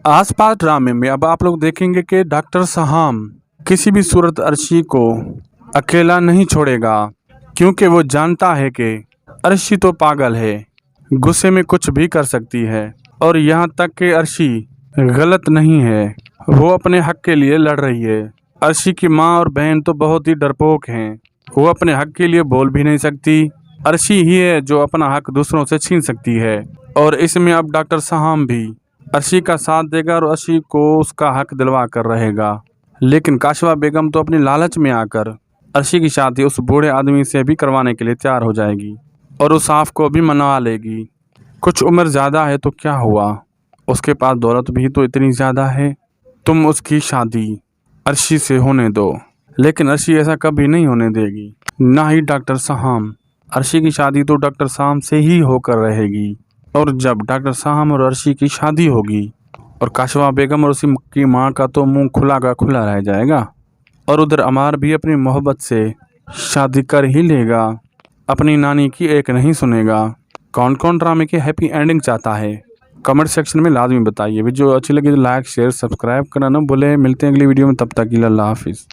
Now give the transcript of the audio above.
आसपास ड्रामे में अब आप लोग देखेंगे कि डॉक्टर साहब किसी भी सूरत अर्शी को अकेला नहीं छोड़ेगा, क्योंकि वो जानता है कि अर्शी तो पागल है, गुस्से में कुछ भी कर सकती है। और यहाँ तक कि अर्शी गलत नहीं है, वो अपने हक के लिए लड़ रही है। अर्शी की माँ और बहन तो बहुत ही डरपोक हैं, वो अपने हक के लिए बोल भी नहीं सकती। अर्शी ही है जो अपना हक दूसरों से छीन सकती है। और इसमें अब डॉक्टर साहब भी अर्शी का साथ देगा और अर्शी को उसका हक दिलवा कर रहेगा। लेकिन काशिफा बेगम तो अपनी लालच में आकर अर्शी की शादी उस बूढ़े आदमी से भी करवाने के लिए तैयार हो जाएगी और उस साफ को भी मना लेगी। कुछ उम्र ज़्यादा है तो क्या हुआ, उसके पास दौलत भी तो इतनी ज़्यादा है। तुम उसकी शादी अर्शी से होने दो। लेकिन अर्शी ऐसा कभी नहीं होने देगी, ना ही डॉक्टर साहब। अर्शी की शादी तो डॉक्टर साहब से ही होकर रहेगी। और जब डॉक्टर साहब और अर्शी की शादी होगी और काशिफा बेगम और उसकी की माँ का तो मुंह खुला का खुला रह जाएगा, और उधर अमार भी अपनी मोहब्बत से शादी कर ही लेगा, अपनी नानी की एक नहीं सुनेगा। कौन कौन ड्रामे की हैप्पी एंडिंग चाहता है, कमेंट सेक्शन में लाजमी बताइए। वीडियो अच्छी लगी तो लाइक शेयर सब्सक्राइब करना ना भूलें। मिलते हैं अगली वीडियो में, तब तक के लिए अल्लाह हाफिज़।